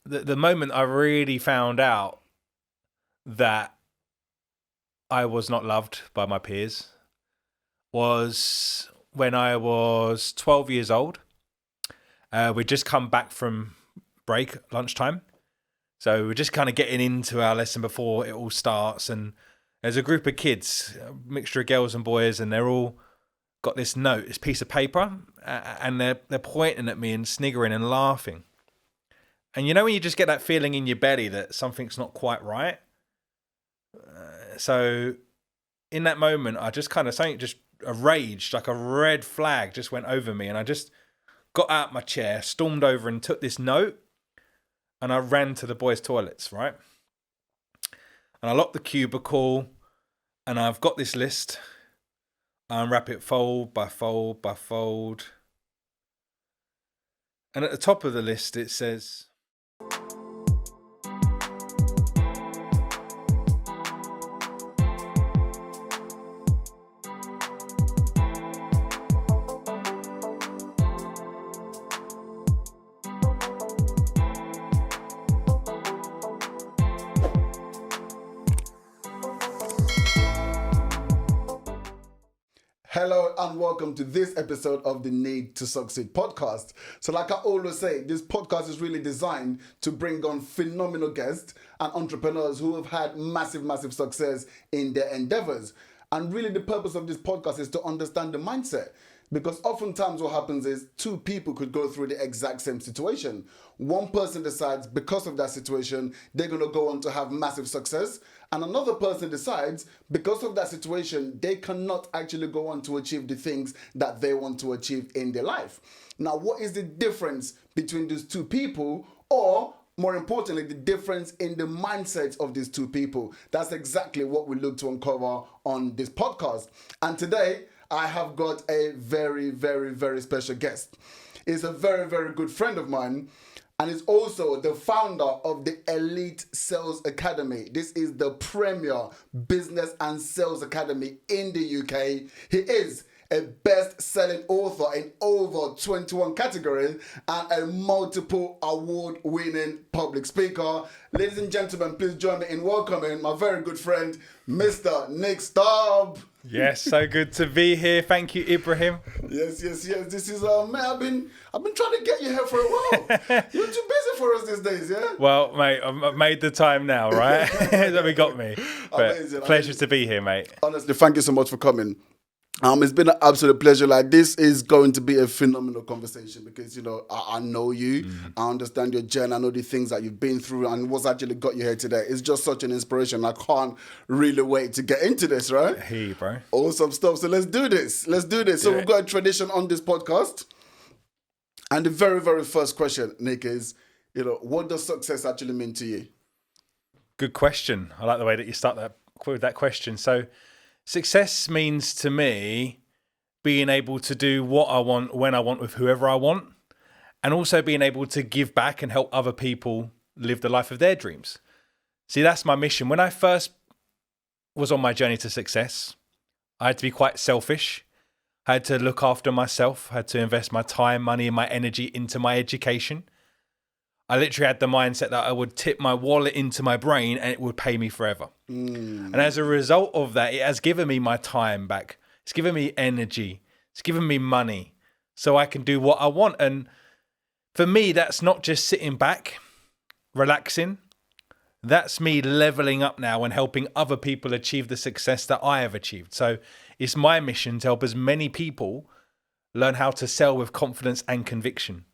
the moment I really found out that I was not loved by my peers was when I was 12 years old. We'd just come back from break, lunchtime. So we're just kind of getting into our lesson before it all starts. And there's a group of kids, a mixture of girls and boys, and they're all got this note, this piece of paper, and they're pointing at me and sniggering and laughing. And you know when you just get that feeling in your belly that something's not quite right? So in that moment, I just kind of, something just a rage, like a red flag just went over me. And I just got out my chair, stormed over and took this note, and I ran to the boys' toilets, right? And I locked the cubicle, and I've got this list. I unwrap it fold by fold by fold. And at the top of the list, it says, Hello and welcome to this episode of the Need to Succeed podcast. So like I always say, this podcast is really designed to bring on phenomenal guests and entrepreneurs who have had massive success in their endeavors. And really the purpose of this podcast is to understand the mindset. Because oftentimes what happens is two people could go through the exact same situation. One person decides because of that situation, they're going to go on to have massive success. And another person decides because of that situation, they cannot actually go on to achieve the things that they want to achieve in their life. Now, what is the difference between these two people, or more importantly, the difference in the mindsets of these two people? That's exactly what we look to uncover on this podcast. And today, I have got a very special guest. He's a very good friend of mine, and is also the founder of the Elite Sales Academy. This is the premier business and sales academy in the UK. He is a best-selling author in over 21 categories and a multiple award-winning public speaker. Ladies and gentlemen, please join me in welcoming my very good friend, Mr. Nick Staab. yes, so good to be here. Thank you, Ibrahim. Yes. This is man. I've been trying to get you here for a while. You're too busy for us these days, yeah. Well, mate, I've made the time now, right? That we got me. But Amazing. Pleasure to be here, mate. Honestly, thank you so much for coming. It's been an absolute pleasure. Like, this is going to be a phenomenal conversation because, you know, I know you. I understand your journey. I know the things that you've been through and what's actually got you here today. It's just such an inspiration. I can't really wait to get into this, right? Hey, bro. Awesome stuff. So let's do this. So we've got a tradition on this podcast. And the very first question, Nick, is, you know, what does success actually mean to you? Good question. I like the way that you start with that question. So success means to me being able to do what I want, when I want, with whoever I want, and also being able to give back and help other people live the life of their dreams. See, that's my mission. When I first was on my journey to success, I had to be quite selfish. I had to look after myself. I had to invest my time, money, and my energy into my education. I literally had the mindset that I would tip my wallet into my brain and it would pay me forever. And as a result of that, it has given me my time back. It's given me energy. It's given me money so I can do what I want. And for me, that's not just sitting back, relaxing. That's me leveling up now and helping other people achieve the success that I have achieved. So it's my mission to help as many people learn how to sell with confidence and conviction.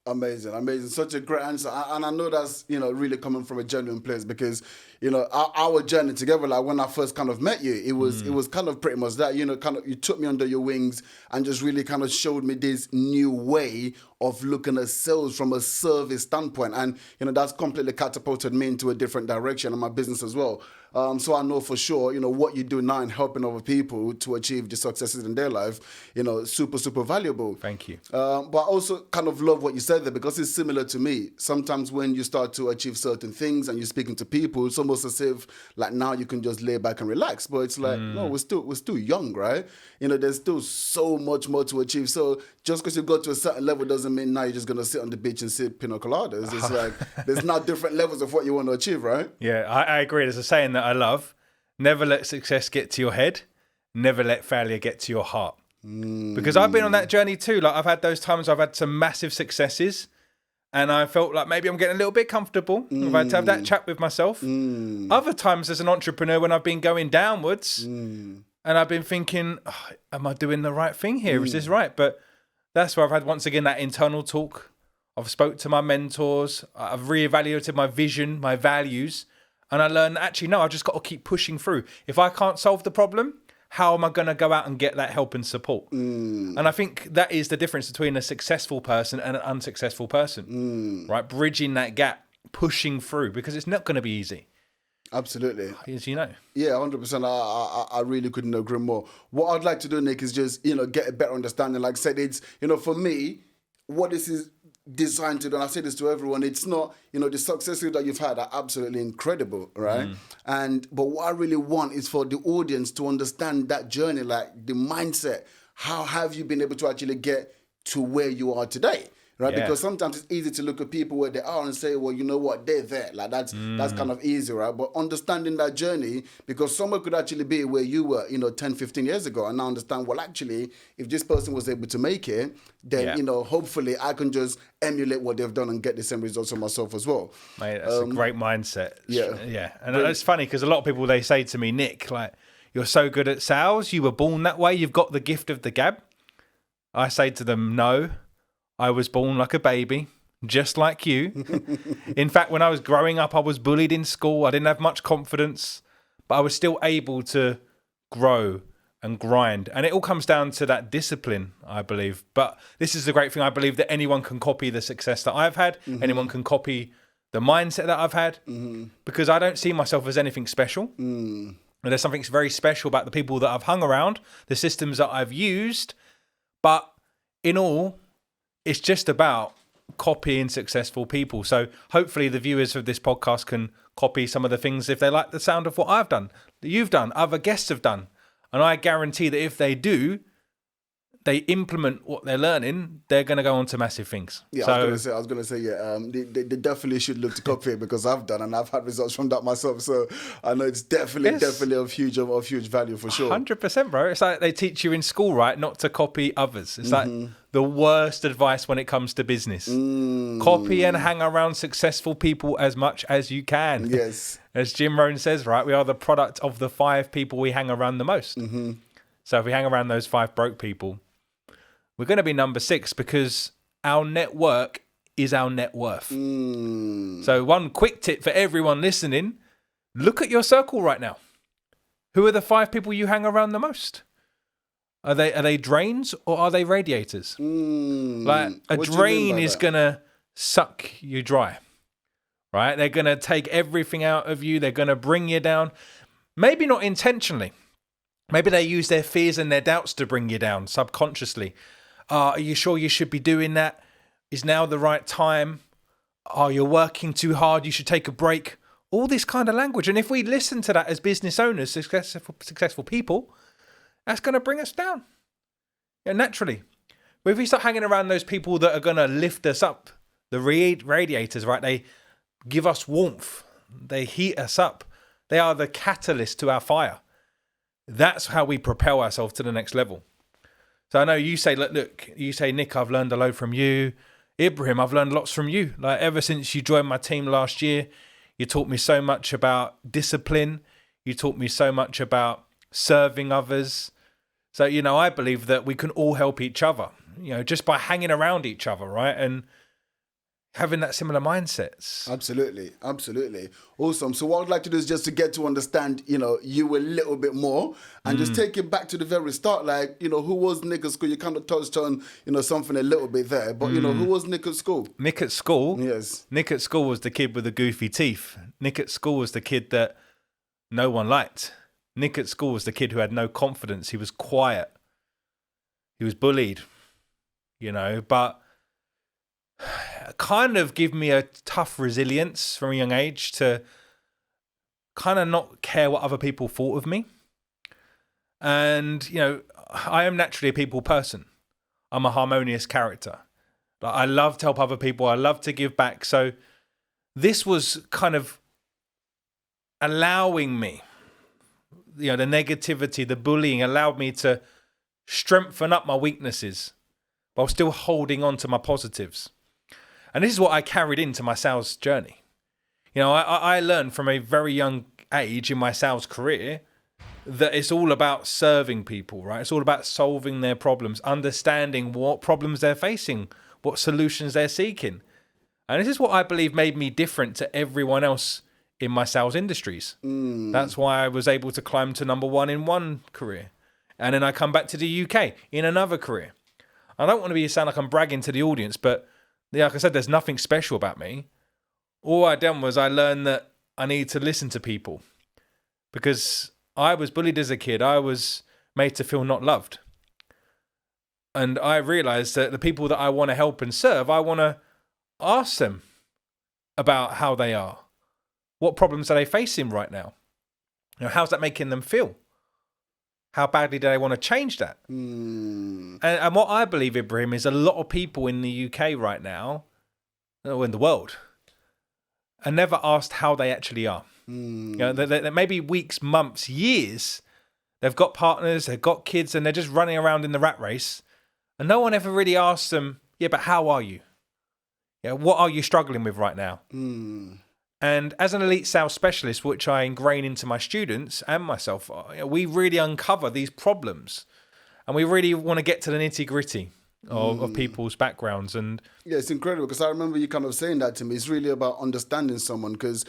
Amazing. Such a great answer. And I know that's, you know, really coming from a genuine place because, you know, our journey together, like when I first kind of met you, it was kind of pretty much that, you know, kind of you took me under your wings and just really kind of showed me this new way of looking at sales from a service standpoint. And, you know, that's completely catapulted me into a different direction in my business as well. So I know for sure, what you do now in helping other people to achieve the successes in their life, super, super valuable. Thank you. But I also kind of love what you said there, because it's similar to me. Sometimes when you start to achieve certain things and you're speaking to people, it's almost as if like now you can just lay back and relax. But it's like, no, we're still young, right? There's still so much more to achieve. So just because you got to a certain level doesn't mean now you're just going to sit on the beach and sip pina coladas. It's like there's now different levels of what you want to achieve, right? Yeah, I agree. There's a saying that I love: never let success get to your head, never let failure get to your heart. Because I've been on that journey too. Like I've had those times I've had some massive successes and I felt like maybe I'm getting a little bit comfortable. I've had to have that chat with myself. Other times as an entrepreneur, when I've been going downwards and I've been thinking, am I doing the right thing here? Is this right? But that's where I've had, once again, that internal talk. I've spoke to my mentors. I've reevaluated my vision, my values. And I learned, actually, no, I've just got to keep pushing through. If I can't solve the problem, how am I going to go out and get that help and support? And I think that is the difference between a successful person and an unsuccessful person, right? Bridging that gap, pushing through, because it's not going to be easy. Absolutely. As you know. Yeah, 100%. I really couldn't agree more. What I'd like to do, Nick, is just, get a better understanding. Like I said, it's, for me, what this is designed to do, and I say this to everyone, it's not, the successes that you've had are absolutely incredible, right? But what I really want is for the audience to understand that journey, like the mindset. How have you been able to actually get to where you are today? Right? Yeah. Because sometimes it's easy to look at people where they are and say, well, you know what, they're there. Like that's kind of easy, right? But understanding that journey, because someone could actually be where you were, 10, 15 years ago, and now understand, well, actually, if this person was able to make it, then, hopefully I can just emulate what they've done and get the same results for myself as well. Mate, that's a great mindset. Yeah. Yeah. And it's funny because a lot of people, they say to me, Nick, like, you're so good at sales. You were born that way. You've got the gift of the gab. I say to them, no. I was born like a baby, just like you. In fact, when I was growing up, I was bullied in school. I didn't have much confidence, but I was still able to grow and grind. And it all comes down to that discipline, I believe. But this is the great thing. I believe that anyone can copy the success that I've had. Anyone can copy the mindset that I've had, because I don't see myself as anything special. And there's something very special about the people that I've hung around, the systems that I've used. But in all, it's just about copying successful people. So hopefully the viewers of this podcast can copy some of the things if they like the sound of what I've done, that you've done, other guests have done. And I guarantee that if they do, they implement what they're learning, they're going to go on to massive things. Yeah, so, I was going to say, they definitely should look to copy it, because I've done and I've had results from that myself. So I know it's definitely of huge value for sure. 100%, bro. It's like they teach you in school, right? Not to copy others. It's like the worst advice when it comes to business. Copy and hang around successful people as much as you can. Yes. As Jim Rohn says, right? We are the product of the 5 people we hang around the most. So if we hang around those 5 broke people, we're going to be number 6, because our network is our net worth. So one quick tip for everyone listening, look at your circle right now. Who are the 5 people you hang around the most? Are they drains or are they radiators? Like a drain is going to suck you dry, right? They're going to take everything out of you. They're going to bring you down. Maybe not intentionally. Maybe they use their fears and their doubts to bring you down subconsciously. Are you sure you should be doing that? Is now the right time? You're working too hard. You should take a break. All this kind of language. And if we listen to that as business owners, successful people, that's going to bring us down. Yeah, naturally. But if we start hanging around those people that are going to lift us up, the radiators, right? They give us warmth. They heat us up. They are the catalyst to our fire. That's how we propel ourselves to the next level. So I know you say, look, you say, Nick, I've learned a lot from you. Ibrahim, I've learned lots from you. Like ever since you joined my team last year, you taught me so much about discipline. You taught me so much about serving others. So, I believe that we can all help each other, just by hanging around each other, right? And having that similar mindsets. Absolutely. Awesome. So what I'd like to do is just to get to understand, you a little bit more, and just take it back to the very start. Like, who was Nick at school? You kind of touched on, something a little bit there, but, who was Nick at school? Nick at school? Yes. Nick at school was the kid with the goofy teeth. Nick at school was the kid that no one liked. Nick at school was the kid who had no confidence. He was quiet. He was bullied, but kind of give me a tough resilience from a young age to kind of not care what other people thought of me. And, I am naturally a people person. I'm a harmonious character. Like, I love to help other people. I love to give back. So this was kind of allowing me, the negativity, the bullying allowed me to strengthen up my weaknesses while still holding on to my positives. And this is what I carried into my sales journey. I learned from a very young age in my sales career that it's all about serving people, right? It's all about solving their problems, understanding what problems they're facing, what solutions they're seeking. And this is what I believe made me different to everyone else in my sales industries. That's why I was able to climb to number one in one career. And then I come back to the UK in another career. I don't want to sound like I'm bragging to the audience, but like I said, there's nothing special about me. All I done was I learned that I need to listen to people, because I was bullied as a kid. I was made to feel not loved. And I realized that the people that I want to help and serve, I want to ask them about how they are. What problems are they facing right now? How's that making them feel? How badly do they want to change that? And what I believe, Ibrahim, is a lot of people in the UK right now, or in the world, are never asked how they actually are. They maybe weeks, months, years, they've got partners, they've got kids, and they're just running around in the rat race. And no one ever really asks them, but how are you? What are you struggling with right now? And as an elite sales specialist, which I ingrain into my students and myself, we really uncover these problems. And we really want to get to the nitty gritty of people's backgrounds. And yeah, it's incredible, because I remember you kind of saying that to me. It's really about understanding someone, because,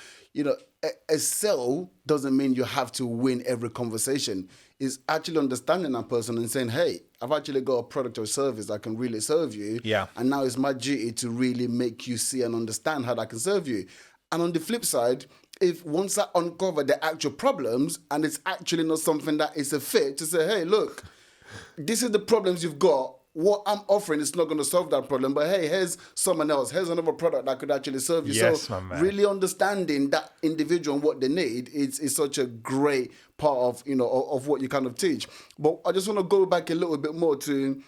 a sell doesn't mean you have to win every conversation. It's actually understanding that person and saying, hey, I've actually got a product or service that can really serve you. Yeah. And now it's my duty to really make you see and understand how that can serve you. And on the flip side, if once I uncover the actual problems and it's actually not something that is a fit, to say, hey, look, this is the problems you've got. What I'm offering is not going to solve that problem. But hey, here's someone else. Here's another product that could actually serve you. Yes, so my man. Really understanding that individual and what they need is such a great part of, of what you kind of teach. But I just want to go back a little bit more to,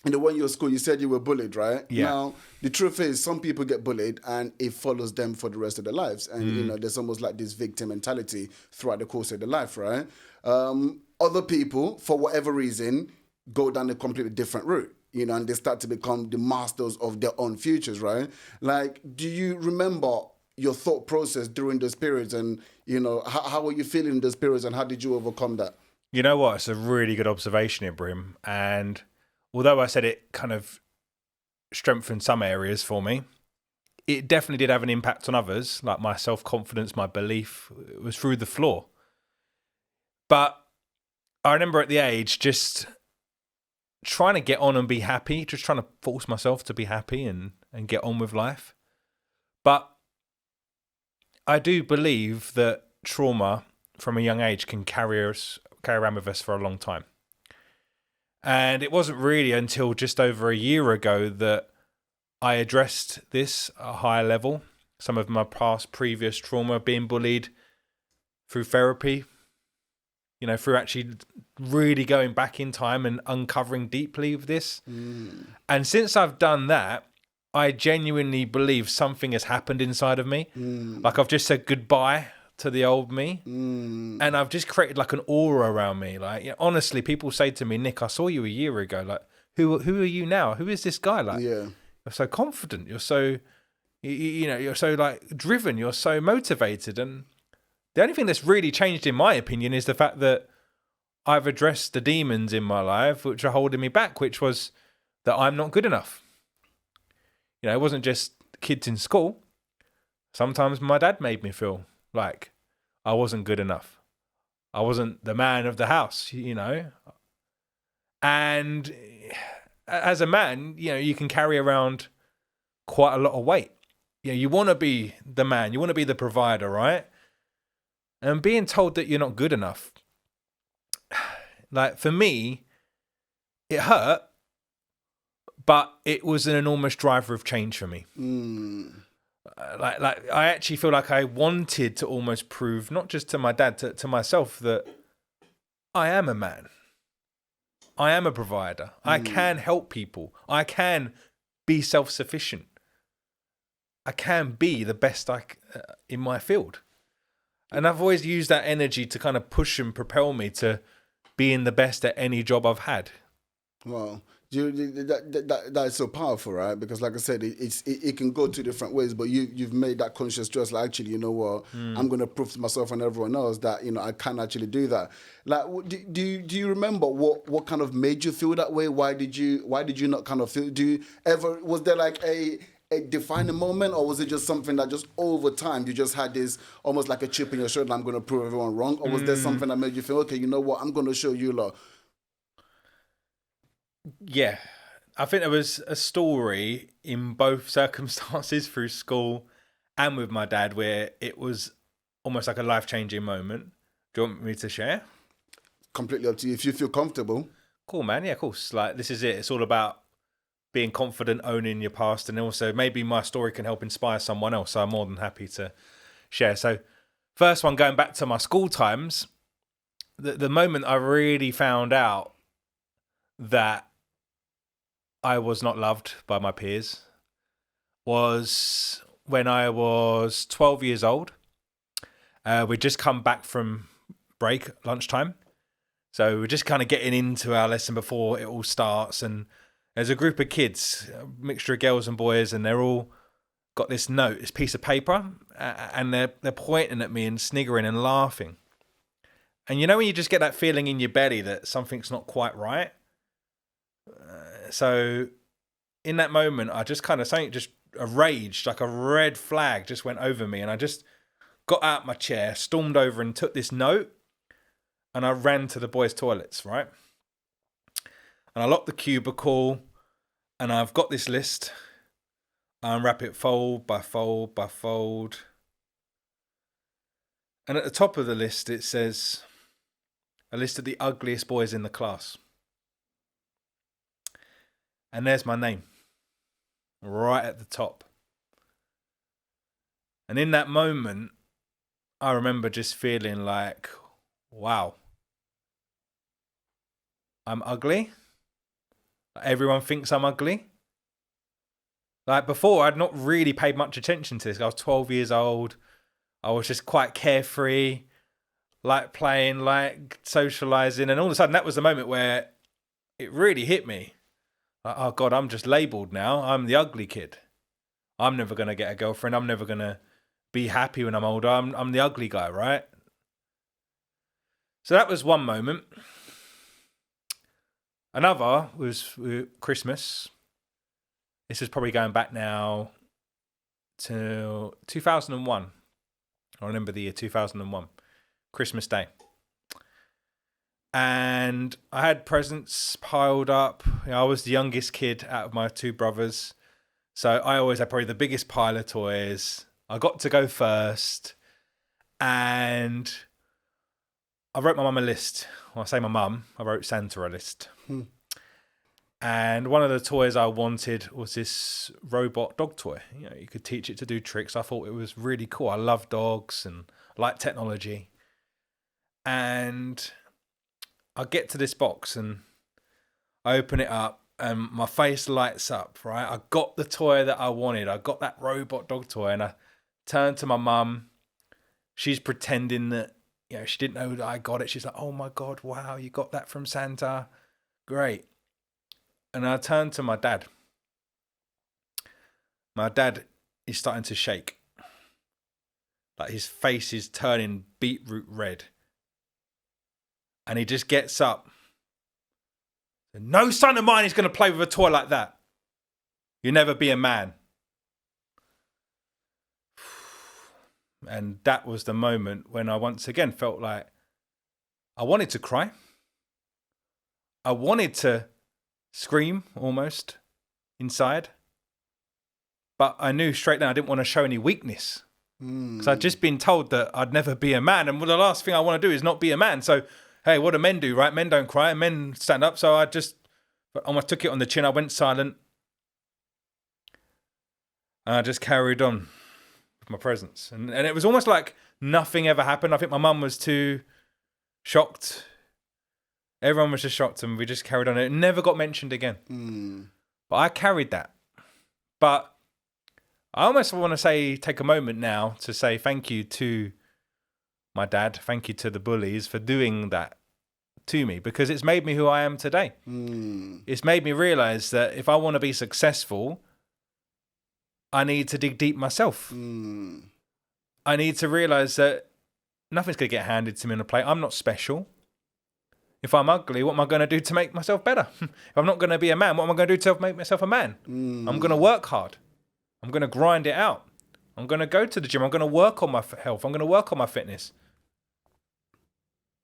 when you were at school, you said you were bullied, right? Yeah. Now, the truth is, some people get bullied and it follows them for the rest of their lives. And, there's almost like this victim mentality throughout the course of their life, right? Other people, for whatever reason, go down a completely different route, and they start to become the masters of their own futures, right? Like, do you remember your thought process during those periods, and, how were you feeling in those periods, and how did you overcome that? You know what? It's a really good observation, Ibrahim. And although I said it kind of strengthened some areas for me, it definitely did have an impact on others, like my self-confidence, my belief. It was through the floor. But I remember at the age just trying to get on and be happy, just trying to force myself to be happy and get on with life. But I do believe that trauma from a young age can carry around with us for a long time. And it wasn't really until just over a year ago that I addressed this at a higher level. Some of my previous trauma, being bullied, through therapy, through actually really going back in time and uncovering deeply with this. And since I've done that, I genuinely believe something has happened inside of me. Like I've just said goodbye to the old me. And I've just created like an aura around me. Like, honestly, people say to me, Nick, I saw you a year ago. Like, who are you now? Who is this guy? Like, you're so confident. You're so, you're so like driven. You're so motivated. And the only thing that's really changed, in my opinion, is the fact that I've addressed the demons in my life which are holding me back, which was that I'm not good enough. It wasn't just kids in school. Sometimes my dad made me feel like I wasn't good enough. I wasn't the man of the house, And as a man, you can carry around quite a lot of weight. You want to be the man. You want to be the provider, right? And being told that you're not good enough, like for me, it hurt, but it was an enormous driver of change for me. Like I actually feel like I wanted to almost prove, not just to my dad, to myself, that I am a man. I am a provider. I can help people. I can be self-sufficient. I can be the best in my field. And I've always used that energy to kind of push and propel me to being the best at any job I've had. Well, that is so powerful, right? Because, like I said, it can go two different ways. But you've made that conscious choice. Like, actually, you know what? I'm going to prove to myself and everyone else that I can actually do that. Like, do you remember what kind of made you feel that way? Why did you not kind of feel? Was there like a defining moment, or was it just something that just over time you just had this almost like a chip in your shoulder? I'm going to prove everyone wrong, or was there something that made you feel, okay, you know what? I'm going to show you lot. Yeah, I think there was a story in both circumstances through school and with my dad where it was almost like a life-changing moment. Do you want me to share? Completely up to you. If you feel comfortable. Cool, man. Yeah, of course. Like, this is it. It's all about being confident, owning your past, and also maybe my story can help inspire someone else. So I'm more than happy to share. So first one, going back to my school times, the moment I really found out that I was not loved by my peers was when I was 12 years old. We'd just come back from break, lunchtime. So we're just kind of getting into our lesson before it all starts. And there's a group of kids, a mixture of girls and boys, and they're all got this note, this piece of paper, and they're pointing at me and sniggering and laughing. And when you just get that feeling in your belly that something's not quite right? So in that moment, I just kind of, something just a rage, like a red flag just went over me. And I just got out my chair, stormed over and took this note, and I ran to the boys' toilets, right? And I locked the cubicle, and I've got this list. I unwrap it fold by fold by fold. And at the top of the list, it says a list of the ugliest boys in the class. And there's my name, right at the top. And in that moment, I remember just feeling like, wow, I'm ugly. Everyone thinks I'm ugly. Like before, I'd not really paid much attention to this. I was 12 years old. I was just quite carefree, like playing, like socializing. And all of a sudden, that was the moment where it really hit me. Like, oh God, I'm just labeled now. I'm the ugly kid. I'm never going to get a girlfriend. I'm never going to be happy when I'm older. I'm the ugly guy, right? So that was one moment. Another was Christmas. This is probably going back now to 2001. I remember the year 2001, Christmas Day. And I had presents piled up. I was the youngest kid out of my two brothers. So I always had probably the biggest pile of toys. I got to go first. And I wrote my mum a list. Well, I say my mum, I wrote Santa a list. And one of the toys I wanted was this robot dog toy. You could teach it to do tricks. I thought it was really cool. I love dogs and I like technology. And I get to this box and I open it up and my face lights up, right? I got the toy that I wanted. I got that robot dog toy and I turned to my mum. She's pretending that, she didn't know that I got it. She's like, oh my God, wow, you got that from Santa. Great. And I turned to my dad. My dad is starting to shake. Like his face is turning beetroot red. And he just gets up. No son of mine is going to play with a toy like that. You'll never be a man. And that was the moment when I once again felt like I wanted to cry. I wanted to scream almost inside. But I knew straight then I didn't want to show any weakness. Because I'd just been told that I'd never be a man. And the last thing I want to do is not be a man. So, hey, what do men do, right? Men don't cry, men stand up. So I almost took it on the chin. I went silent. And I just carried on with my presence. And it was almost like nothing ever happened. I think my mum was too shocked. Everyone was just shocked and we just carried on. It never got mentioned again. But I carried that. But I almost want to take a moment now to say thank you to my dad. Thank you to the bullies for doing that to me, because it's made me who I am today. It's made me realize that if I want to be successful, I need to dig deep myself. I need to realize that nothing's going to get handed to me on a plate. I'm not special. If I'm ugly, what am I going to do to make myself better? If I'm not going to be a man, what am I going to do to make myself a man? I'm going to work hard. I'm going to grind it out. I'm going to go to the gym. I'm going to work on my health. I'm going to work on my fitness.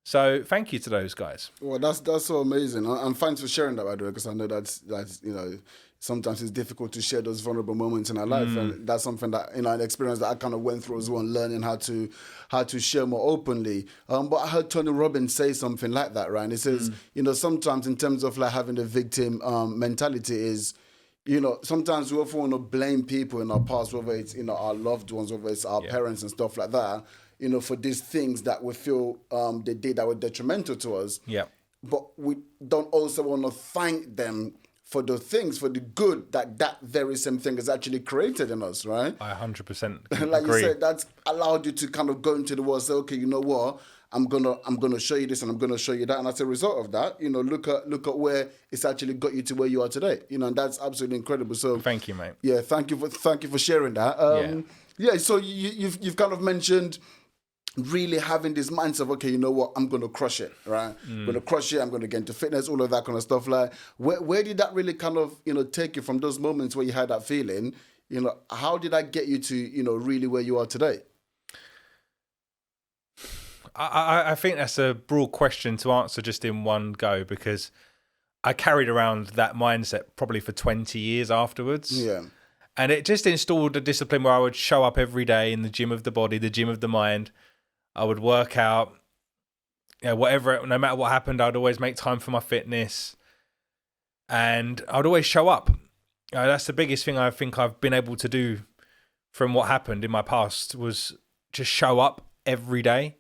So thank you to those guys. Well, that's so amazing. And thanks for sharing that, by the way, because I know that's sometimes it's difficult to share those vulnerable moments in our life. And that's something that, an experience that I kind of went through as well, learning how to share more openly. But I heard Tony Robbins say something like that, right? And he says, sometimes in terms of like having the victim mentality is, sometimes we often want to blame people in our past, whether it's, our loved ones, whether it's our parents and stuff like that, for these things that we feel they did that were detrimental to us. Yeah. But we don't also want to thank them for the things, for the good that very same thing has actually created in us, right? I 100% like agree. You said, that's allowed you to kind of go into the world and say, okay, you know what? I'm gonna show you this and I'm gonna show you that, and as a result of that, look at where it's actually got you to where you are today. And that's absolutely incredible. So thank you, mate. Yeah, thank you for sharing that. So you've kind of mentioned really having this mindset of, okay, you know what, I'm gonna crush it, right? I'm gonna crush it. I'm gonna get into fitness, all of that kind of stuff. Like, where did that really kind of take you from those moments where you had that feeling? How did that get you to really where you are today? I think that's a broad question to answer just in one go, because I carried around that mindset probably for 20 years afterwards. Yeah. And it just installed a discipline where I would show up every day in the gym of the body, the gym of the mind. I would work out, whatever, no matter what happened, I'd always make time for my fitness. And I'd always show up. That's the biggest thing I think I've been able to do from what happened in my past, was just show up every day.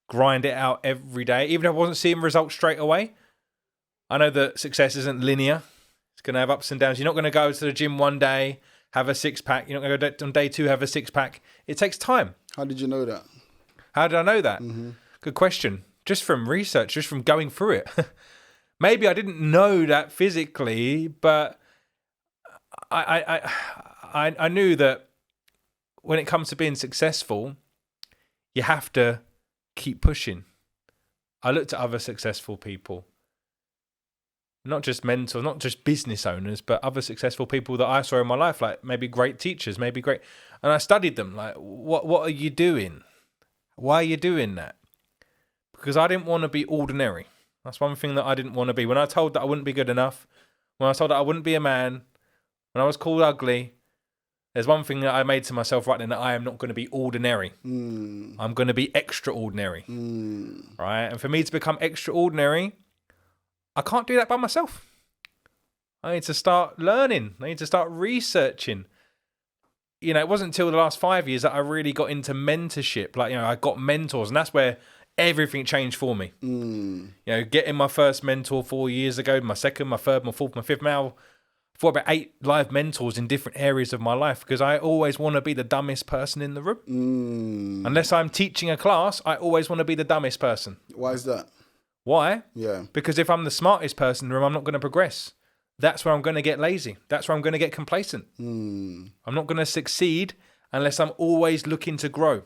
Grind it out every day, even if I wasn't seeing results straight away. I know that success isn't linear. It's going to have ups and downs. You're not going to go to the gym one day, have a six-pack. You're not going to go on day 2, have a six-pack. It takes time. How did you know that? How did I know that? Good question. Just from research, just from going through it. Maybe I didn't know that physically, but I knew that when it comes to being successful, you have to keep pushing. I looked at other successful people, not just mentors, not just business owners, but other successful people that I saw in my life, like maybe great teachers, maybe great, and I studied them. Like, what are you doing? Why are you doing that? Because I didn't want to be ordinary. That's one thing that I didn't want to be. When I was told that I wouldn't be good enough, when I was told that I wouldn't be a man, when I was called ugly, there's one thing that I made to myself right then, that I am not going to be ordinary. I'm going to be extraordinary. Right? And for me to become extraordinary, I can't do that by myself. I need to start learning. I need to start researching. It wasn't until the last 5 years that I really got into mentorship. Like, I got mentors, and that's where everything changed for me. Getting my first mentor 4 years ago, my second, my third, my fourth, my fifth, now for about 8 live mentors in different areas of my life, because I always want to be the dumbest person in the room. Unless I'm teaching a class, I always want to be the dumbest person. Why is that? Why? Yeah. Because if I'm the smartest person in the room, I'm not going to progress. That's where I'm going to get lazy. That's where I'm going to get complacent. I'm not going to succeed unless I'm always looking to grow. And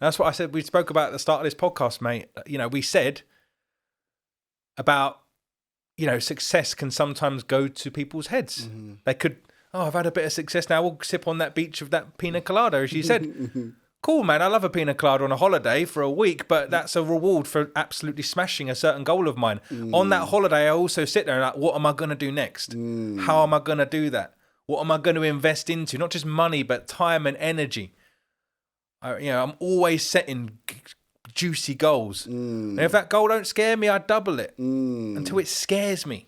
that's what I said. We spoke about at the start of this podcast, mate. We said about, success can sometimes go to people's heads. They could, I've had a bit of success now. We'll sip on that beach of that pina colada, as you said. Cool, man. I love a pina colada on a holiday for a week, but that's a reward for absolutely smashing a certain goal of mine. On that holiday, I also sit there and like, what am I going to do next? How am I going to do that? What am I going to invest into? Not just money, but time and energy. I'm always setting juicy goals. And if that goal don't scare me, I double it until it scares me.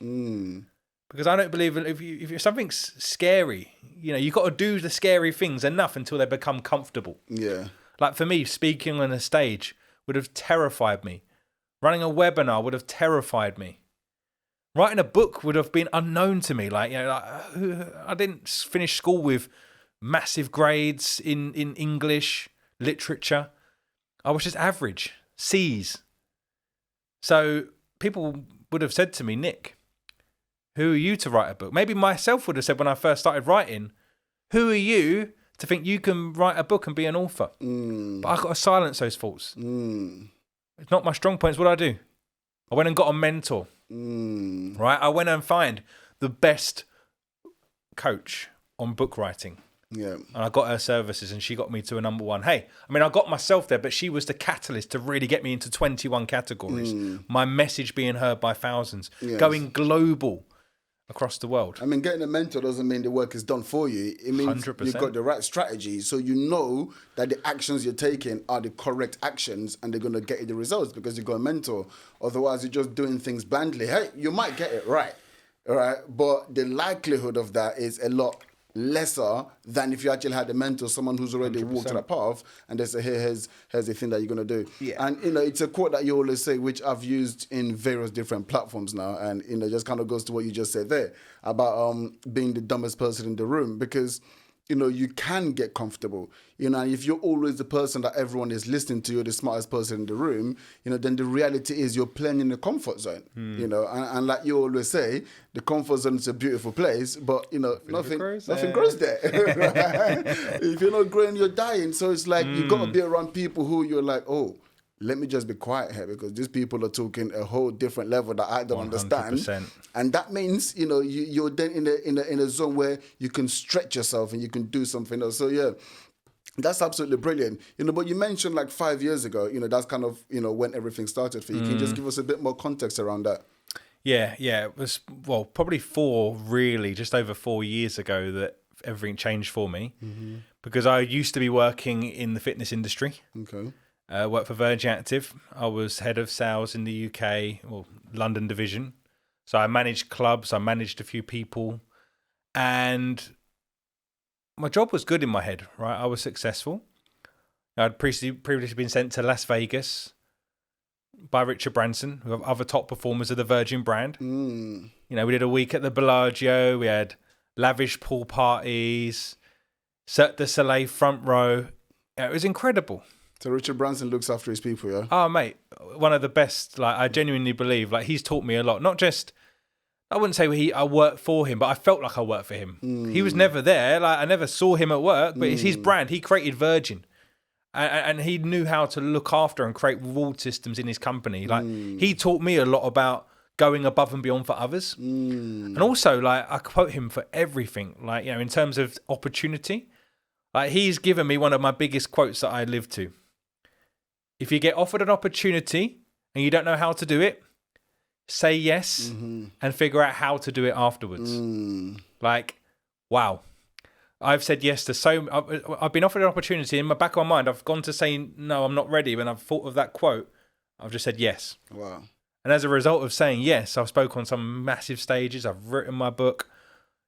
Because I don't believe if something's scary, you've got to do the scary things enough until they become comfortable. Yeah. Like for me, speaking on a stage would have terrified me. Running a webinar would have terrified me. Writing a book would have been unknown to me. I didn't finish school with massive grades in English, literature. I was just average, C's. So people would have said to me, Nick, who are you to write a book? Maybe myself would have said when I first started writing, who are you to think you can write a book and be an author? But I've got to silence those thoughts. It's not my strong point. It's what I do. I went and got a mentor. Right? I went and find the best coach on book writing. Yeah. And I got her services and she got me to a number one. Hey, I got myself there, but she was the catalyst to really get me into 21 categories. My message being heard by thousands, going global across the world. Getting a mentor doesn't mean the work is done for you. It means 100%. you've got the right strategy. So you know that the actions you're taking are the correct actions and they're going to get you the results because you've got a mentor. Otherwise, you're just doing things blindly. Hey, you might get it right, all right? But the likelihood of that is a lot lesser than if you actually had a mentor, someone who's already 100%. Walked that path, and they say, hey, here's the thing that you're going to do. Yeah. And, it's a quote that you always say, which I've used in various different platforms now, and, just kind of goes to what you just said there about being the dumbest person in the room, because you can get comfortable, and if you're always the person that everyone is listening to, you're the smartest person in the room, then the reality is you're playing in the comfort zone, and like you always say, the comfort zone is a beautiful place, but, nothing grows there. Right? If you're not growing, you're dying. So it's like, you've got to be around people who you're like, oh, let me just be quiet here because these people are talking a whole different level that I don't 100%. Understand. And that means, you're then in a zone where you can stretch yourself and you can do something else. So, yeah, that's absolutely brilliant. But you mentioned like 5 years ago, that's kind of, when everything started for you. Can you just give us a bit more context around that? Yeah. It was, probably just over 4 years ago that everything changed for me because I used to be working in the fitness industry. Okay. Worked for Virgin Active. I was head of sales in the UK, London division. So I managed clubs, I managed a few people, and my job was good in my head, right? I was successful. I'd previously been sent to Las Vegas by Richard Branson, who are other top performers of the Virgin brand. We did a week at the Bellagio. We had lavish pool parties, Cirque du Soleil front row. It was incredible. So Richard Branson looks after his people, yeah? Oh, mate, one of the best. I genuinely believe, he's taught me a lot. Not just, I wouldn't say I worked for him, but I felt like I worked for him. He was never there. I never saw him at work, but it's his brand. He created Virgin. And he knew how to look after and create reward systems in his company. He taught me a lot about going above and beyond for others. And also, I quote him for everything. In terms of opportunity, he's given me one of my biggest quotes that I live to. If you get offered an opportunity and you don't know how to do it, say yes and figure out how to do it afterwards. Wow. I've said yes to I've been offered an opportunity. In the back of my mind, I've gone to say, no, I'm not ready. When I've thought of that quote, I've just said yes. Wow. And as a result of saying yes, I've spoken on some massive stages. I've written my book.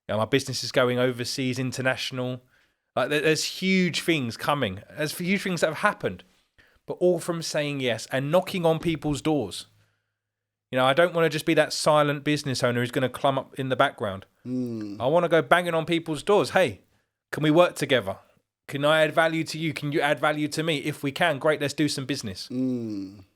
My business is going overseas, international. There's huge things coming. There's huge things that have happened. But all from saying yes and knocking on people's doors. I don't want to just be that silent business owner who's going to climb up in the background. I want to go banging on people's doors. Hey, can we work together? Can I add value to you? Can you add value to me? If we can, great, let's do some business.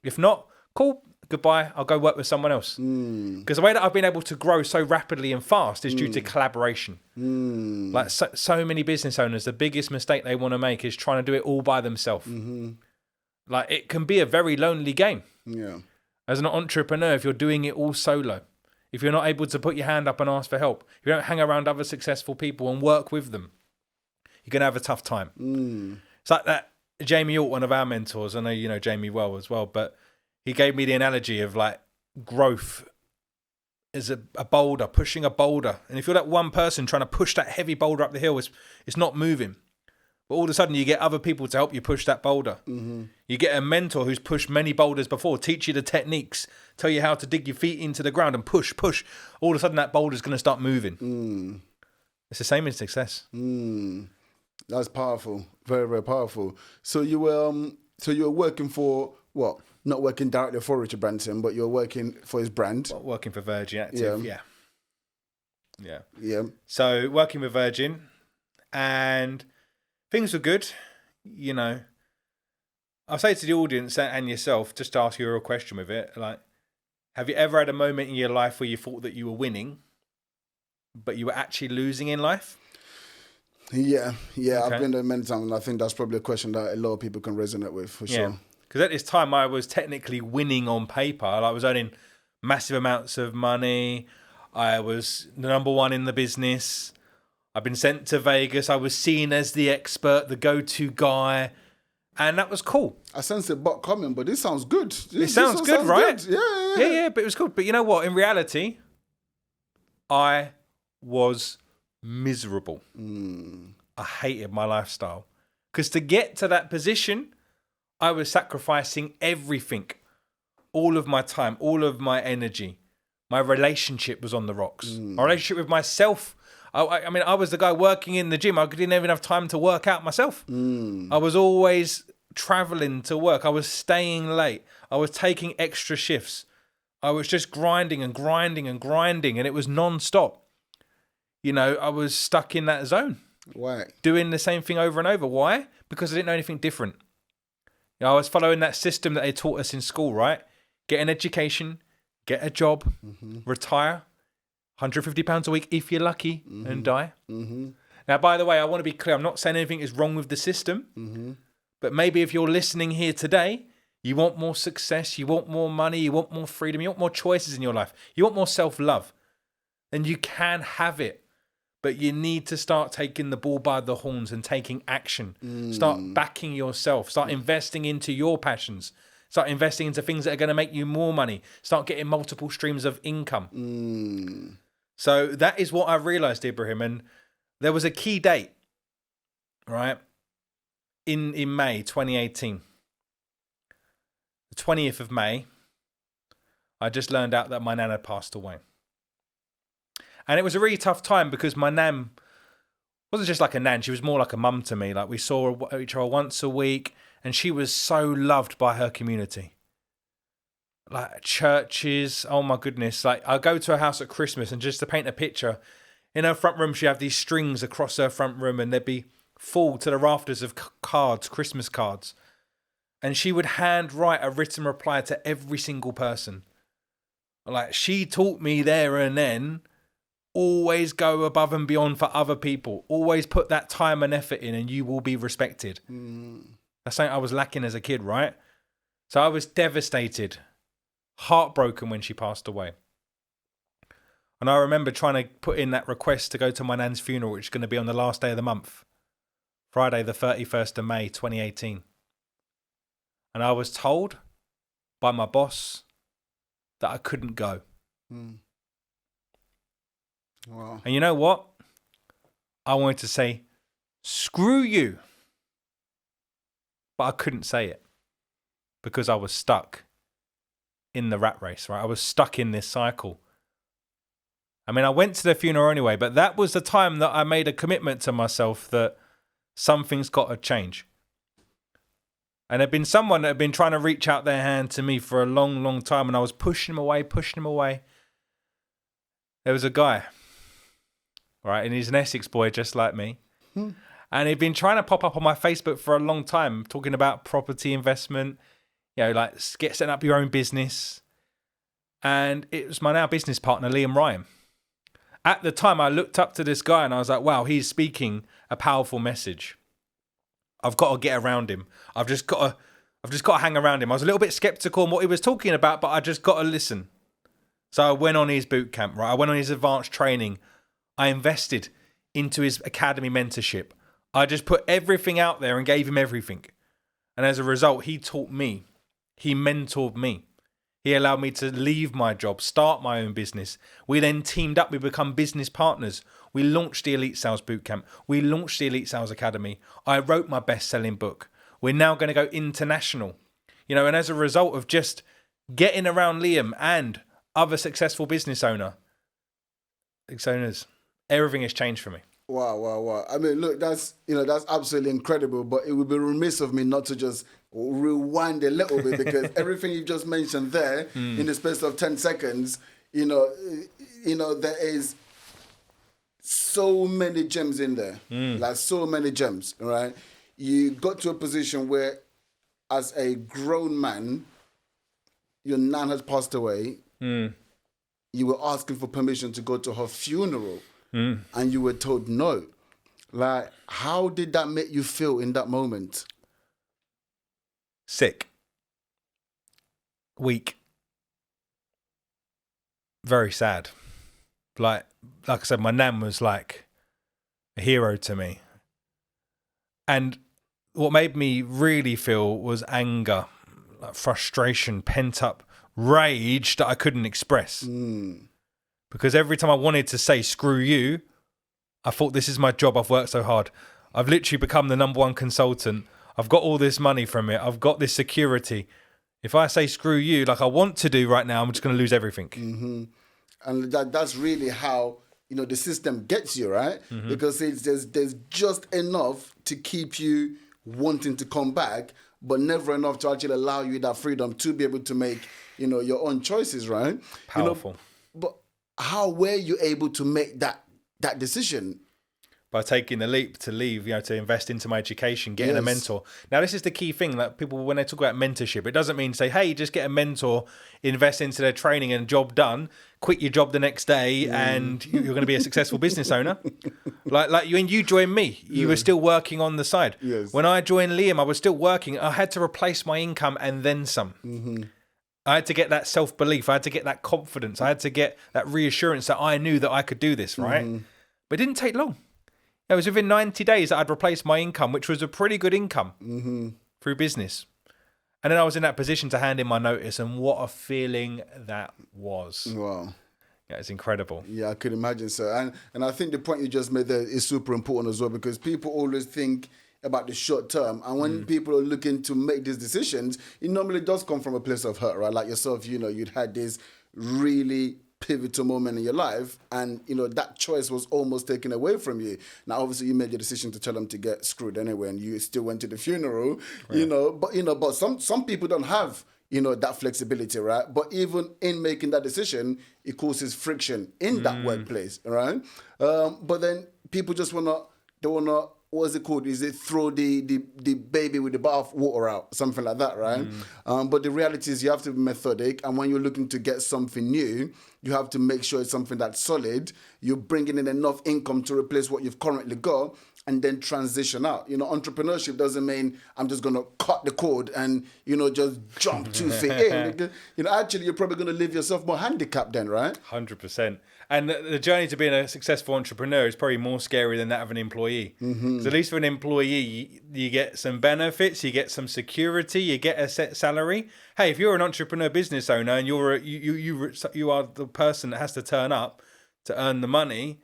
If not, cool, goodbye, I'll go work with someone else. Because the way that I've been able to grow so rapidly and fast is due to collaboration. So many business owners, the biggest mistake they want to make is trying to do it all by themselves. It can be a very lonely game. Yeah. As an entrepreneur, if you're doing it all solo, if you're not able to put your hand up and ask for help, if you don't hang around other successful people and work with them, you're going to have a tough time. It's like that Jamie Alt, one of our mentors, I know you know Jamie well as well, but he gave me the analogy of growth is a boulder, pushing a boulder. And if you're that one person trying to push that heavy boulder up the hill, it's not moving. But all of a sudden you get other people to help you push that boulder. Mm-hmm. You get a mentor who's pushed many boulders before, teach you the techniques, tell you how to dig your feet into the ground and push. All of a sudden that boulder's going to start moving. It's the same in success. That's powerful. Very, very powerful. So you were working for what? Not working directly for Richard Branson, but you're working for his brand. Well, working for Virgin Active, yeah. So working with Virgin, and things were good. You know, I'll say to the audience and yourself, just to ask you a real question with it, like, have you ever had a moment in your life where you thought that you were winning, but you were actually losing in life? Yeah. Okay. I've been there many times, and I think that's probably a question that a lot of people can resonate with, for sure. Because at this time, I was technically winning on paper. I was earning massive amounts of money. I was the number one in the business. I've been sent to Vegas. I was seen as the expert, the go-to guy. And that was cool. I sense a bot coming, but this sounds good. It sounds good, right? Good. Yeah, but it was cool. But you know what? In reality, I was miserable. I hated my lifestyle. Because to get to that position, I was sacrificing everything. All of my time, all of my energy. My relationship was on the rocks. My relationship with myself. I mean, I was the guy working in the gym. I didn't even have time to work out myself. I was always traveling to work. I was staying late. I was taking extra shifts. I was just grinding, and it was non-stop. You know, I was stuck in that zone. Why? Doing the same thing over and over. Why? Because I didn't know anything different. You know, I was following that system that they taught us in school, right? Get an education, get a job, retire, £150 a week if you're lucky, and die. Now, by the way, I want to be clear. I'm not saying anything is wrong with the system, but maybe if you're listening here today, you want more success, you want more money, you want more freedom, you want more choices in your life, you want more self-love, then you can have it. But you need to start taking the bull by the horns and taking action. Start backing yourself. Start investing into your passions. Start investing into things that are going to make you more money. Start getting multiple streams of income. So that is what I realized, Ibrahim. And there was a key date, right? In May 2018. The 20th of May, I just learned out that my nan had passed away. And it was a really tough time because my nan wasn't just like a nan. She was more like a mum to me. Like, we saw each other once a week, and she was so loved by her community. Like, churches, oh my goodness. Like, I go to her house at Christmas, and just to paint a picture, in her front room, she'd have these strings across her front room, and they'd be full to the rafters of cards, Christmas cards. And she would hand write a written reply to every single person. Like, she taught me there and then, always go above and beyond for other people. Always put that time and effort in, and you will be respected. That's something I was lacking as a kid, right? So I was devastated, heartbroken when she passed away. And I remember trying to put in that request to go to my nan's funeral, which is going to be on the last day of the month, Friday the 31st of May, 2018. And I was told by my boss that I couldn't go. Wow. And you know what? I wanted to say, screw you. But I couldn't say it because I was stuck in the rat race, right? I was stuck in this cycle. I mean, I went to the funeral anyway, but that was the time that I made a commitment to myself that something's got to change. And there'd been someone that had been trying to reach out their hand to me for a long, long time, and I was pushing him away. There was a guy, right, and he's an Essex boy just like me. And he'd been trying to pop up on my Facebook for a long time, talking about property investment, you know, like setting up your own business. And it was my now business partner, Liam Ryan. At the time, I looked up to this guy and I was like, wow, he's speaking a powerful message. I've got to get around him. I've just got to hang around him. I was a little bit skeptical on what he was talking about, but I just got to listen. So I went on his boot camp, right? I went on his advanced training. I invested into his academy mentorship. I just put everything out there and gave him everything. And as a result, he taught me. He mentored me. He allowed me to leave my job, start my own business. We then teamed up. We become business partners. We launched the Elite Sales Bootcamp. We launched the Elite Sales Academy. I wrote my best-selling book. We're now going to go international. And as a result of just getting around Liam and other successful business owners, everything has changed for me. Wow. I mean, look, that's absolutely incredible, but it would be remiss of me not to just rewind a little bit, because everything you just mentioned there in the space of 10 seconds, there is so many gems in there, like so many gems, right? You got to a position where, as a grown man, your nan has passed away. You were asking for permission to go to her funeral, and you were told no. Like, how did that make you feel in that moment? Sick. Weak. Very sad. Like I said, my nan was like a hero to me. And what made me really feel was anger, like frustration, pent up rage that I couldn't express. Because every time I wanted to say, screw you, I thought, this is my job. I've worked so hard. I've literally become the number one consultant. I've got all this money from it. I've got this security. If I say screw you, like I want to do right now, I'm just going to lose everything. And that's really how, the system gets you, right? Because there's just enough to keep you wanting to come back, but never enough to actually allow you that freedom to be able to make, your own choices, right? Powerful. But how were you able to make that decision? By taking the leap to leave, to invest into my education, getting a mentor. Now, this is the key thing that people, when they talk about mentorship, it doesn't mean say, hey, just get a mentor, invest into their training and job done, quit your job the next day and you're going to be a successful business owner. Like you joined me, you were still working on the side. Yes. When I joined Liam, I was still working. I had to replace my income and then some. I had to get that self-belief. I had to get that confidence. I had to get that reassurance that I knew that I could do this, right? But it didn't take long. It was within 90 days that I'd replaced my income, which was a pretty good income through business. And then I was in that position to hand in my notice, and what a feeling that was. Wow. Yeah, it's incredible. Yeah, I could imagine so. And I think the point you just made there is super important as well, because people always think about the short term. And when people are looking to make these decisions, it normally does come from a place of hurt, right? Like yourself, you'd had this really pivotal moment in your life, and that choice was almost taken away from you. Now obviously you made the decision to tell them to get screwed anyway, and you still went to the funeral, right. But some people don't have that flexibility, right? But even in making that decision, it causes friction in that workplace, right? But then people just wanna what's it called? Is it throw the baby with the bath water out? Something like that, right? But the reality is you have to be methodic. And when you're looking to get something new, you have to make sure it's something that's solid. You're bringing in enough income to replace what you've currently got, and then transition out. Entrepreneurship doesn't mean I'm just going to cut the cord and, just jump 2 feet in. Because, actually, you're probably going to leave yourself more handicapped then, right? 100%. And the journey to being a successful entrepreneur is probably more scary than that of an employee. So at least for an employee, you get some benefits, you get some security, you get a set salary. Hey, if you're an entrepreneur business owner and you are the person that has to turn up to earn the money,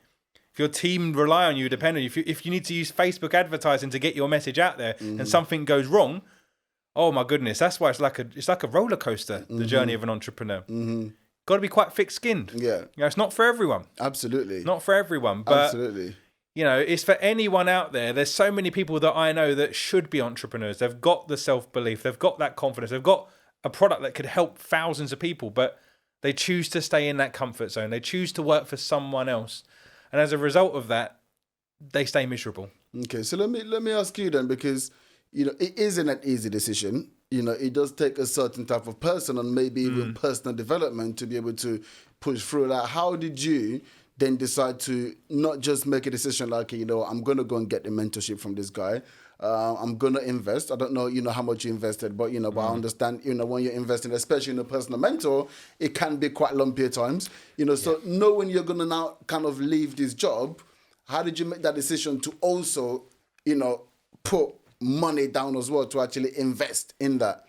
if your team rely on you, depend on you, if you need to use Facebook advertising to get your message out there and something goes wrong, oh my goodness, that's why it's like a roller coaster, the journey of an entrepreneur. Got to be quite thick-skinned. Yeah. It's not for everyone. Absolutely. Not for everyone. But, absolutely. It's for anyone out there. There's so many people that I know that should be entrepreneurs. They've got the self-belief. They've got that confidence. They've got a product that could help thousands of people, but they choose to stay in that comfort zone. They choose to work for someone else. And as a result of that, they stay miserable. Okay, so let me ask you then, because, it isn't an easy decision. It does take a certain type of person and maybe even personal development to be able to push through that. How did you then decide to not just make a decision like, I'm going to go and get the mentorship from this guy. I'm going to invest. I don't know, how much you invested, but, but I understand, when you're investing, especially in a personal mentor, it can be quite lumpy at times, so knowing you're going to now kind of leave this job, how did you make that decision to also, put money down as well to actually invest in that?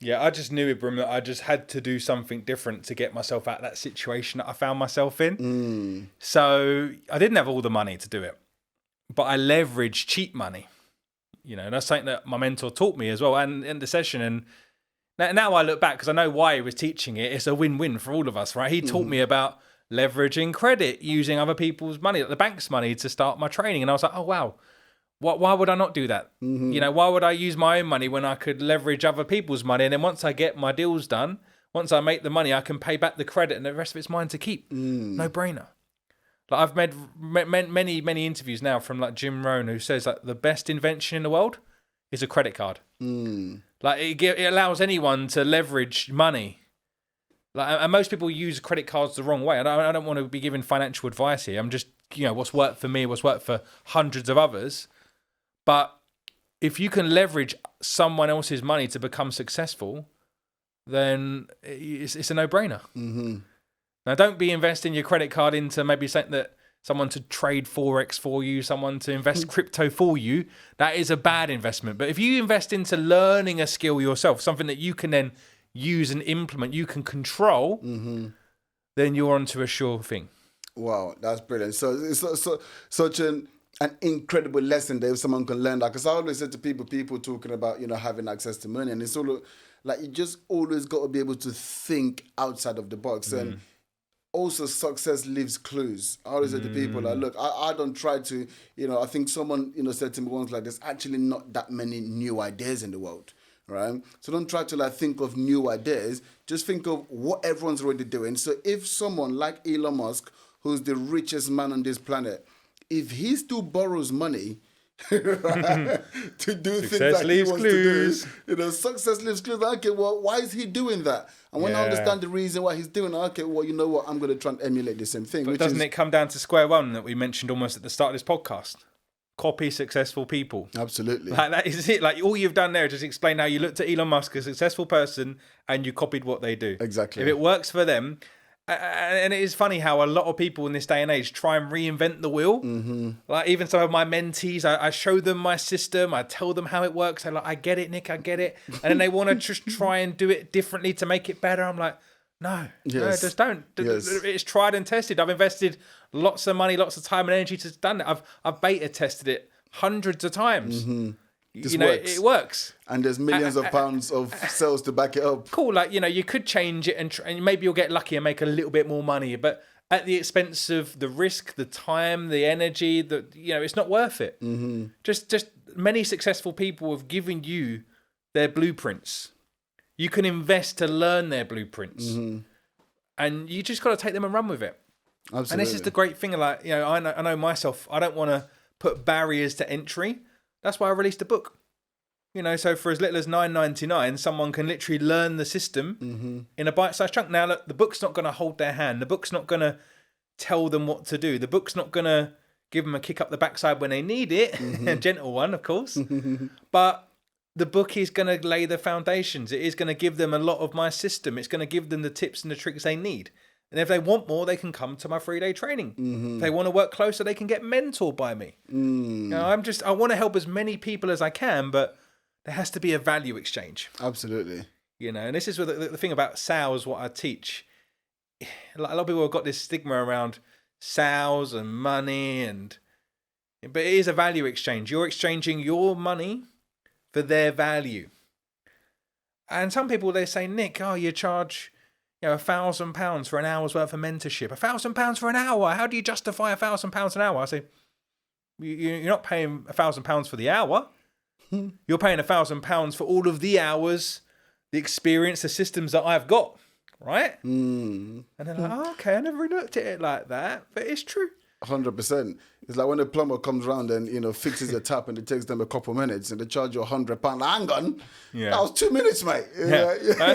Yeah, I just knew, Ibram, that I just had to do something different to get myself out of that situation that I found myself in. So I didn't have all the money to do it, but I leveraged cheap money. You know, and that's something that my mentor taught me as well, and in the session. And now I look back, because I know why he was teaching it. It's a win-win for all of us, right? He taught me about leveraging credit, using other people's money, like the bank's money, to start my training. And I was like, oh, wow, why would I not do that? You know, why would I use my own money when I could leverage other people's money? And then once I get my deals done, once I make the money, I can pay back the credit and the rest of it's mine to keep. No brainer. Like, I've made many interviews now from like Jim Rohn, who says that the best invention in the world is a credit card. Like it allows anyone to leverage money. Like, and most people use credit cards the wrong way. I don't want to be giving financial advice here. I'm just, you know, what's worked for me, what's worked for hundreds of others. But if you can leverage someone else's money to become successful, then it's a no-brainer. Now, don't be investing your credit card into maybe something that someone to trade Forex for you, someone to invest crypto for you. That is a bad investment. But if you invest into learning a skill yourself, something that you can then use and implement, you can control, then you're onto a sure thing. Wow, that's brilliant. So it's such an incredible lesson that if someone can learn that. Because I always say to people talking about, you know, having access to money, and it's all like, you just always got to be able to think outside of the box. And also, success leaves clues. I always say to people, like, look, I don't try to, you know, I think someone, you know, said to me once, like, there's actually not that many new ideas in the world, right? So don't try to, like, think of new ideas. Just think of what everyone's already doing. So if someone like Elon Musk, who's the richest man on this planet, if he still borrows money to do things that he wants to do, you know, success leaves clues. Like, okay, well, why is he doing that? And when I understand the reason why he's doing it, okay, well, you know what, I'm going to try and emulate the same thing. But doesn't it come down to square one that we mentioned almost at the start of this podcast? Copy successful people. Absolutely. Like, that is it. Like, all you've done there is just explain how you looked at Elon Musk, a successful person, and you copied what they do. Exactly. If it works for them. And it is funny how a lot of people in this day and age try and reinvent the wheel. Like, even some of my mentees, I show them my system, I tell them how it works. They're like, I get it, Nick, I get it. And then they want to just try and do it differently to make it better. I'm like, no, just don't. It's tried and tested. I've invested lots of money, lots of time and energy to done it. I've beta tested it hundreds of times. This works. It works. And there's millions of pounds of sales to back it up. Cool. Like, you know, you could change it and maybe you'll get lucky and make a little bit more money, but at the expense of the risk, the time, the energy, you know, it's not worth it. Just many successful people have given you their blueprints. You can invest to learn their blueprints. And you just got to take them and run with it. Absolutely. And this is the great thing. Like, you know, I know myself, I don't want to put barriers to entry. That's why I released a book. You know, so for as little as $9.99, someone can literally learn the system in a bite-sized chunk. Now, look, the book's not going to hold their hand. The book's not going to tell them what to do. The book's not going to give them a kick up the backside when they need it. A gentle one, of course. But the book is going to lay the foundations. It is going to give them a lot of my system. It's going to give them the tips and the tricks they need. And if they want more, they can come to my 3-day training. If they want to work closer, they can get mentored by me. You know, I want to help as many people as I can, but there has to be a value exchange. Absolutely. You know, and this is the thing about sales, what I teach. A lot of people have got this stigma around sales and money, but it is a value exchange. You're exchanging your money for their value. And some people, they say, Nick, you charge, you know, £1,000 for an hour's worth of mentorship. £1,000 for an hour. How do you justify £1,000 an hour? I say, you're not paying £1,000 for the hour. You're paying £1,000 for all of the hours, the experience, the systems that I've got, right? And they're like, okay, I never really looked at it like that, but it's true. 100%. It's like when a plumber comes around and, you know, fixes your tap and it takes them a couple minutes and they charge you £100. Hang on. Yeah. That was 2 minutes, mate.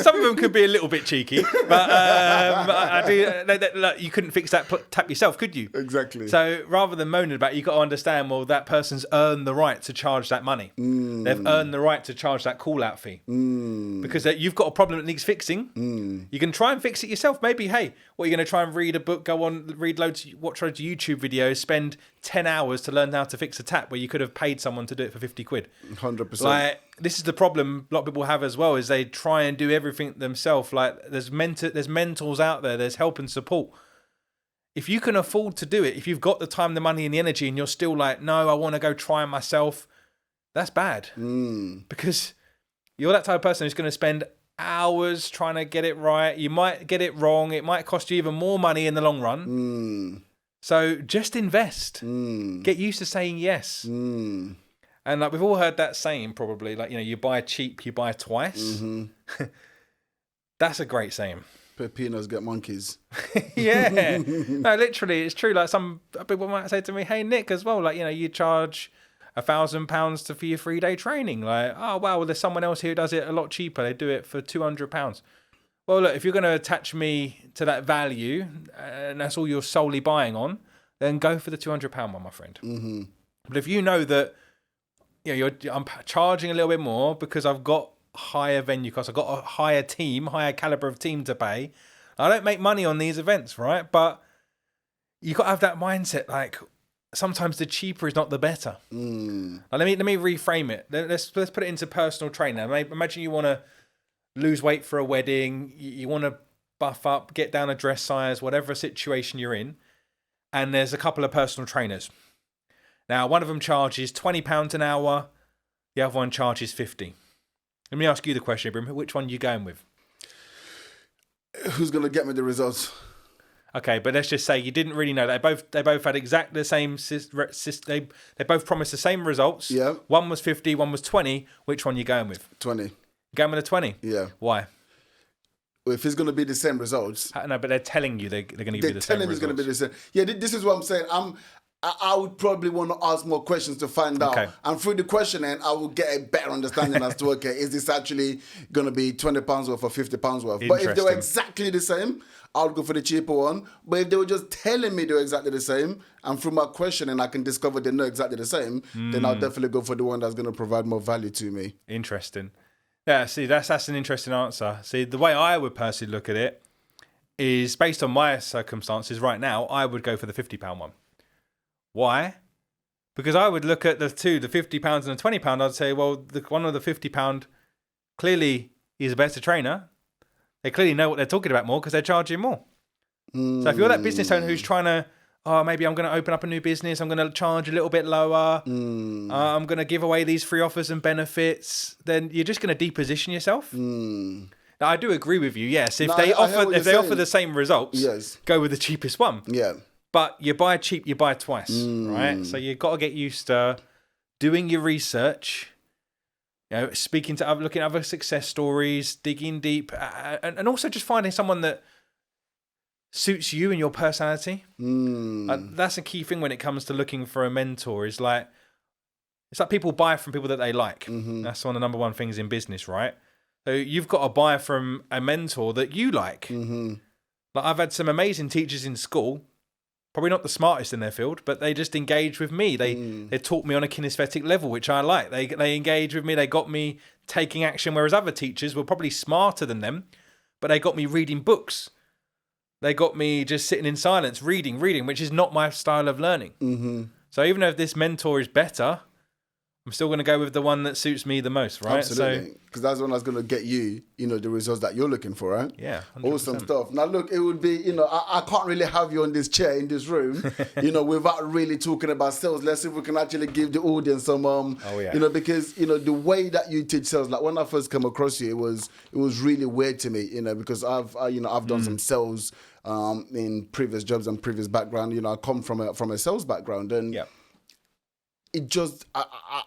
Some of them could be a little bit cheeky, but I do. You couldn't fix that tap yourself, could you? Exactly. So rather than moaning about it, you've got to understand, well, that person's earned the right to charge that money. They've earned the right to charge that call-out fee. Because you've got a problem that needs fixing. You can try and fix it yourself. Maybe, hey, what, you're going to try and read a book, go on, read loads, watch loads of YouTube YouTube videos, spend 10 hours to learn how to fix a tap where you could have paid someone to do it for 50 quid. 100%. Like, this is the problem a lot of people have as well, is they try and do everything themselves. Like, there's mentors out there, there's help and support. If you can afford to do it, if you've got the time, the money and the energy, and you're still like, no, I want to go try it myself, that's bad. Because you're that type of person who's going to spend hours trying to get it right. You might get it wrong. It might cost you even more money in the long run. So just invest. Get used to saying yes. And like, we've all heard that saying probably, like, you know, you buy cheap, you buy twice. That's a great saying. Pepinos get monkeys. Yeah. No, literally, it's true. Like, some people might say to me, hey, Nick, as well, like, you know, you charge £1,000 for your 3-day training. Like, oh, wow, well, there's someone else who does it a lot cheaper. They do it for £200. Well, look, if you're going to attach me to that value and that's all you're solely buying on, then go for the £200 one, my friend. But if you know that, you know, I'm charging a little bit more because I've got higher venue costs, I've got a higher team, higher caliber of team to pay. I don't make money on these events, right? But you got to have that mindset, like, sometimes the cheaper is not the better. Now, let me reframe it. Let's put it into personal training. Imagine you want to lose weight for a wedding. You want to buff up, get down a dress size, whatever situation you're in. And there's a couple of personal trainers. Now, one of them charges £20 an hour. The other one charges 50. Let me ask you the question, Ibrahim. Which one are you going with? Who's going to get me the results? Okay, but let's just say you didn't really know. They both had exactly the same. They both promised the same results. Yeah. One was 50, one was 20. Which one are you going with? 20. Going with the 20? Yeah. Why? Well, if it's going to be the same results. No, but they're telling you they're going to give you the same results. They're telling it's going to be the same. Yeah, this is what I'm saying. I would probably want to ask more questions to find out. Okay. And through the questioning, I will get a better understanding as to, okay, is this actually going to be £20 worth or £50 worth? But if they were exactly the same, I would go for the cheaper one. But if they were just telling me they were exactly the same, and through my questioning, I can discover they're not exactly the same, then I'll definitely go for the one that's going to provide more value to me. Interesting. Yeah, see, that's an interesting answer. See, the way I would personally look at it is, based on my circumstances right now, I would go for the £50 one. Why? Because I would look at the two, the £50 and the £20. I'd say, well, the one with the £50 clearly is a better trainer. They clearly know what they're talking about more because they're charging more. So if you're that business owner who's trying to, maybe I'm going to open up a new business, I'm going to charge a little bit lower, I'm going to give away these free offers and benefits, then you're just going to deposition yourself. Now, I do agree with you. Yes, if they offer the same results, yes, go with the cheapest one. Yeah. But you buy cheap, you buy twice, right? So you've got to get used to doing your research, you know, looking at other success stories, digging deep, and also just finding someone that suits you and your personality. That's a key thing when it comes to looking for a mentor. It's like people buy from people that they like. That's one of the number one things in business, right? So you've got to buy from a mentor that you like. Like, I've had some amazing teachers in school. Probably not the smartest in their field, but they just engaged with me. They taught me on a kinesthetic level, which I like. They engaged with me. They got me taking action, whereas other teachers were probably smarter than them, but they got me reading books. They got me just sitting in silence, reading, which is not my style of learning. So even though this mentor is better, I'm still going to go with the one that suits me the most, right? Absolutely. Because that's the one that's going to get you, the results that you're looking for, right? Yeah. 100%. Awesome stuff. Now, look, it would be, I can't really have you on this chair in this room, without really talking about sales. Let's see if we can actually give the audience some, because, the way that you teach sales, like when I first came across you, it was really weird to me, because I've done some sales in previous jobs and previous background. I come from a sales background, and it just, I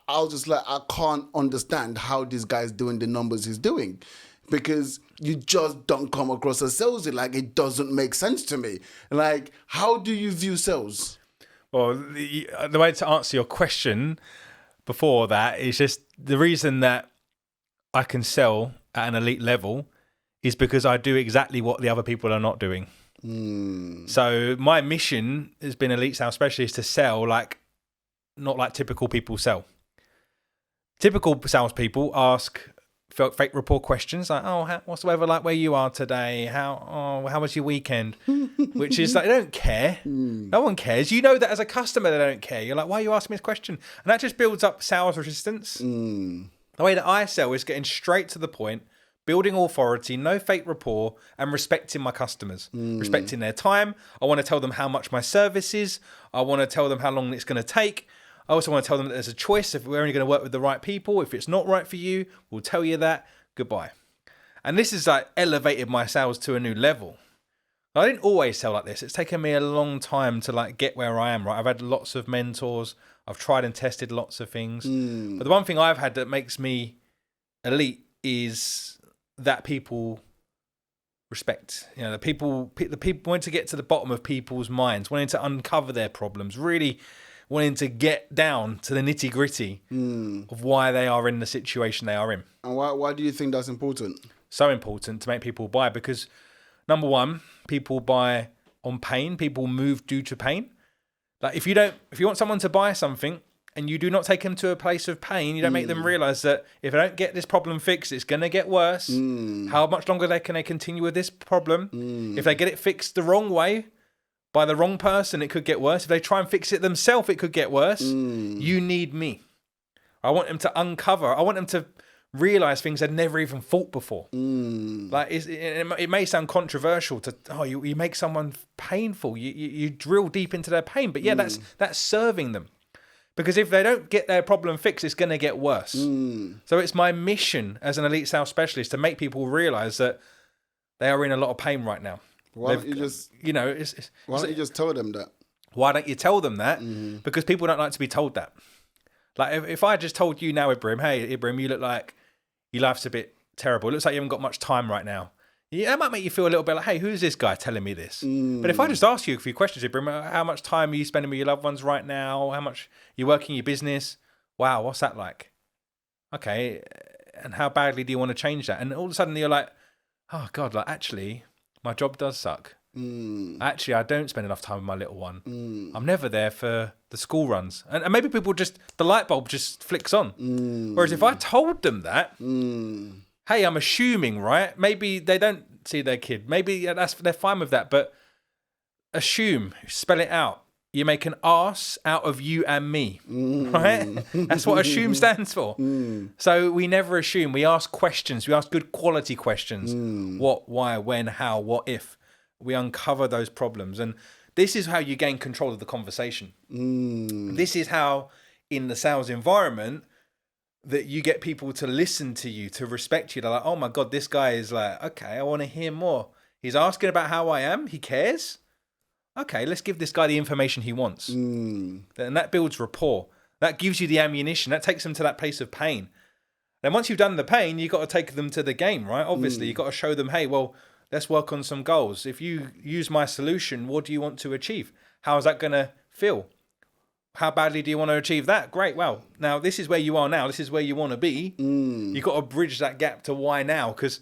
was just like, I can't understand how this guy's doing the numbers he's doing, because you just don't come across as salesy. Like, it doesn't make sense to me. Like, how do you view sales? Well, the way to answer your question before that is just the reason that I can sell at an elite level is because I do exactly what the other people are not doing. So my mission has been elite sales specialist to sell not like typical people sell. Typical salespeople ask fake rapport questions like, oh, what's the weather like where you are today? How was your weekend? Which is like, they don't care. No one cares. You know that as a customer, they don't care. You're like, why are you asking me this question? And that just builds up sales resistance. The way that I sell is getting straight to the point, building authority, no fake rapport, and respecting my customers, respecting their time. I want to tell them how much my service is. I want to tell them how long it's going to take. I also want to tell them that there's a choice. If we're only going to work with the right people, if it's not right for you, we'll tell you that. Goodbye. And this has like elevated my sales to a new level. I didn't always sell like this. It's taken me a long time to like get where I am, right? I've had lots of mentors. I've tried and tested lots of things. But the one thing I've had that makes me elite is that people respect. You know, the people wanting to get to the bottom of people's minds, wanting to uncover their problems, really wanting to get down to the nitty gritty of why they are in the situation they are in. And why do you think that's important? So important to make people buy, because number one, people buy on pain. People move due to pain. Like if you want someone to buy something and you do not take them to a place of pain, you don't make them realize that if I don't get this problem fixed, it's going to get worse. How much longer can they continue with this problem? If they get it fixed the wrong way, by the wrong person, it could get worse. If they try and fix it themselves, it could get worse. You need me. I want them to uncover. I want them to realize things they'd never even thought before. Like it may sound controversial to, you make someone painful. You drill deep into their pain. But yeah, that's serving them. Because if they don't get their problem fixed, it's going to get worse. So it's my mission as an elite sales specialist to make people realize that they are in a lot of pain right now. Why don't you just, why don't you just tell them that? Why don't you tell them that? Because people don't like to be told that. Like if I just told you now, Ibrahim, hey, Ibrahim, you look like your life's a bit terrible. It looks like you haven't got much time right now. Yeah, that might make you feel a little bit like, hey, who's this guy telling me this? But if I just ask you a few questions, Ibrahim, how much time are you spending with your loved ones right now? How much you working your business? Wow, what's that like? Okay, and how badly do you want to change that? And all of a sudden you're like, oh God, like actually, my job does suck. Actually, I don't spend enough time with my little one. I'm never there for the school runs. And maybe people the light bulb just flicks on. Whereas if I told them that, hey, I'm assuming, right? Maybe they don't see their kid. Maybe they're fine with that. But assume, spell it out. You make an arse out of you and me, right? That's what assume stands for. So we never assume. We ask questions. We ask good quality questions. What, why, when, how, what if. We uncover those problems. And this is how you gain control of the conversation. This is how, in the sales environment, that you get people to listen to you, to respect you. They're like, oh my God, this guy is like, okay, I want to hear more. He's asking about how I am. He cares. Okay, let's give this guy the information he wants. And that builds rapport. That gives you the ammunition. That takes them to that place of pain. Then once you've done the pain, you've got to take them to the game, right? Obviously, you've got to show them, hey, well, let's work on some goals. If you use my solution, what do you want to achieve? How is that going to feel? How badly do you want to achieve that? Great. Well, now this is where you are now. This is where you want to be. You've got to bridge that gap to why now. Because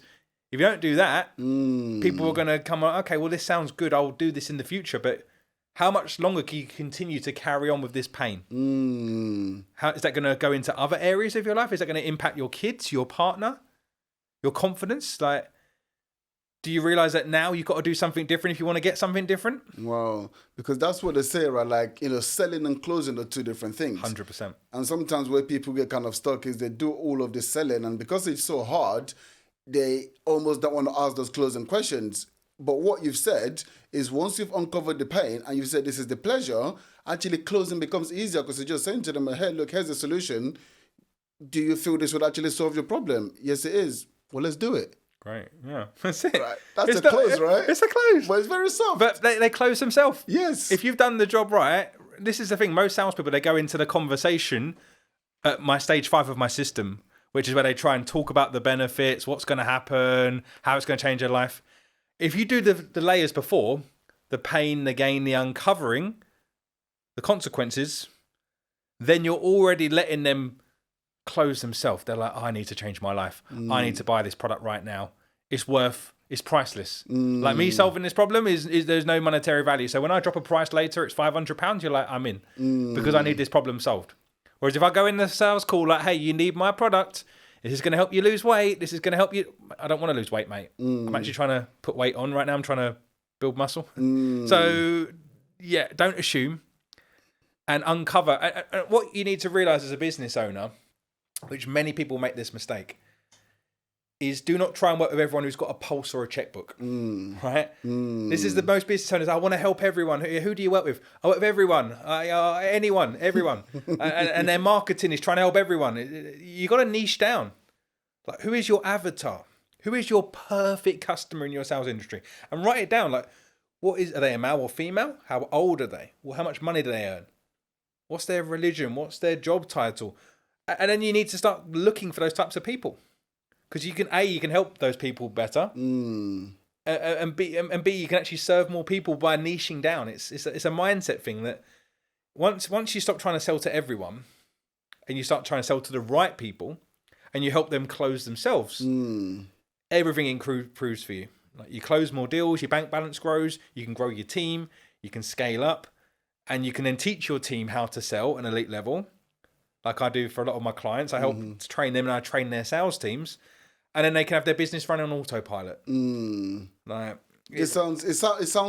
if you don't do that, people are going to come on, okay, well, this sounds good. I'll do this in the future. But how much longer can you continue to carry on with this pain? How is that going to go into other areas of your life? Is that going to impact your kids, your partner, your confidence? Like, do you realize that now you've got to do something different if you want to get something different? Wow. Because that's what they say, right? Like, selling and closing are two different things. 100%. And sometimes where people get kind of stuck is they do all of this selling, and because it's so hard, they almost don't want to ask those closing questions. But what you've said is once you've uncovered the pain and you've said this is the pleasure, actually closing becomes easier because you're just saying to them, hey, look, here's the solution. Do you feel this would actually solve your problem? Yes, it is. Well, let's do it. Great. Yeah. That's it. Right. That's a close, right? It's a close. But it's very soft. But they close themselves. Yes. If you've done the job right, this is the thing. Most salespeople, they go into the conversation at my stage 5 of my system, which is where they try and talk about the benefits, what's going to happen, how it's going to change their life. If you do the layers before, the pain, the gain, the uncovering, the consequences, then you're already letting them close themselves. They're like, I need to change my life. I need to buy this product right now. It's priceless. Like me solving this problem is there's no monetary value. So when I drop a price later, it's £500, you're like, I'm in because I need this problem solved. Whereas if I go in the sales call like, hey, you need my product. This is going to help you lose weight. This is going to help you. I don't want to lose weight, mate. I'm actually trying to put weight on right now. I'm trying to build muscle. So, yeah, don't assume and uncover. And what you need to realize as a business owner, which many people make this mistake, is do not try and work with everyone who's got a pulse or a checkbook, right? This is the most business owners. I want to help everyone. Who do you work with? I work with everyone. Anyone, everyone. and their marketing is trying to help everyone. You got to niche down. Like, who is your avatar? Who is your perfect customer in your sales industry? And write it down. Like, are they a male or female? How old are they? Well, how much money do they earn? What's their religion? What's their job title? And then you need to start looking for those types of people. Because you can help those people better, and B, you can actually serve more people by niching down. It's a mindset thing that once you stop trying to sell to everyone, and you start trying to sell to the right people, and you help them close themselves, everything improves for you. Like, you close more deals, your bank balance grows, you can grow your team, you can scale up, and you can then teach your team how to sell at an elite level, like I do for a lot of my clients. I help to train them, and I train their sales teams. And then they can have their business running on autopilot. Like, it sounds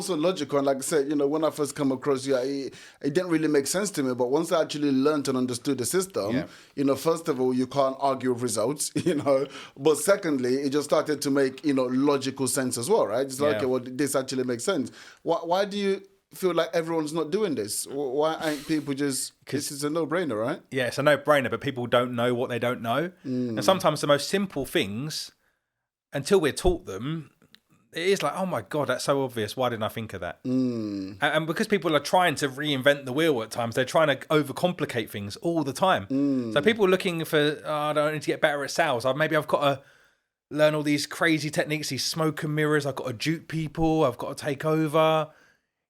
so logical. And like I said, when I first come across you, it didn't really make sense to me. But once I actually learned and understood the system, first of all, you can't argue with results, But secondly, it just started to make, logical sense as well, right? It's like, okay, well, this actually makes sense. Why do you feel like everyone's not doing this? Why ain't people just... This is a no-brainer, right? Yeah, it's a no-brainer, but people don't know what they don't know. And sometimes the most simple things, until we're taught them, it is like, oh my God, that's so obvious. Why didn't I think of that? And because people are trying to reinvent the wheel at times, they're trying to overcomplicate things all the time. So people are looking for, I don't need to get better at sales. Maybe I've got to learn all these crazy techniques, these smoke and mirrors. I've got to dupe people. I've got to take over.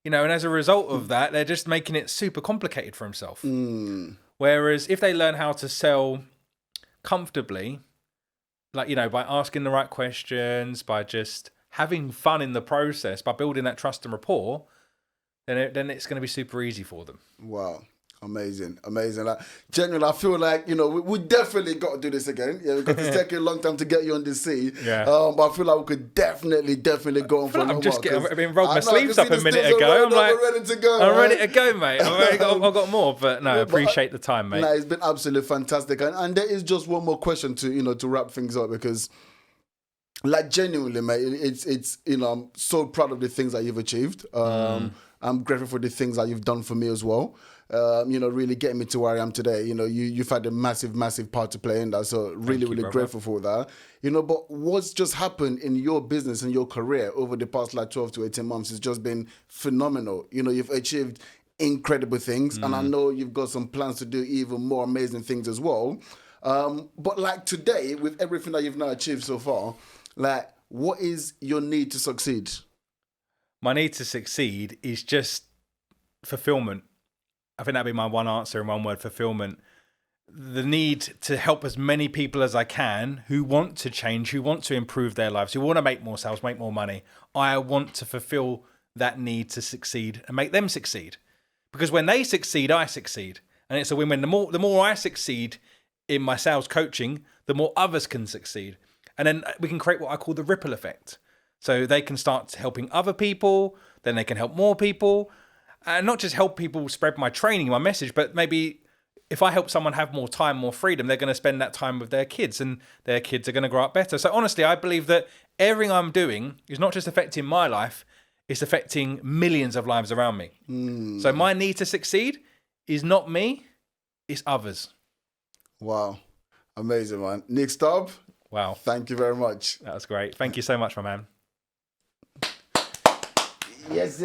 And as a result of that, they're just making it super complicated for themselves. Whereas if they learn how to sell comfortably, like, by asking the right questions, by just having fun in the process, by building that trust and rapport, then it's going to be super easy for them. Wow. Amazing. Like, genuinely, I feel like, we definitely got to do this again. Yeah, because it's taking a long time to get you on the sea. Yeah. But I feel like we could definitely go on for I've been rolled my sleeves up a minute ago. I'm ready to go. I'm ready to go, mate. I've got more, but no, I appreciate the time, mate. No, it's been absolutely fantastic. And there is just one more question to wrap things up, because, like, genuinely, mate, it's I'm so proud of the things that you've achieved. I'm grateful for the things that you've done for me as well. Really getting me to where I am today. You've had a massive, massive part to play in that. So really grateful for that. But what's just happened in your business and your career over the past 12 to 18 months has just been phenomenal. You've achieved incredible things, and I know you've got some plans to do even more amazing things as well. But like today, with everything that you've now achieved so far, like, what is your need to succeed? My need to succeed is just fulfillment. I think that'd be my one answer in one word: fulfillment. The need to help as many people as I can who want to change, who want to improve their lives, who want to make more sales, make more money. I want to fulfill that need to succeed and make them succeed. Because when they succeed, I succeed. And it's a win-win. The more I succeed in my sales coaching, the more others can succeed. And then we can create what I call the ripple effect. So they can start helping other people, then they can help more people. And not just help people spread my training, my message, but maybe if I help someone have more time, more freedom, they're going to spend that time with their kids, and their kids are going to grow up better. So honestly, I believe that everything I'm doing is not just affecting my life, it's affecting millions of lives around me. So my need to succeed is not me, it's others. Wow. Amazing, man. Nick Staab. Wow. Thank you very much. That was great. Thank you so much, my man. Yes.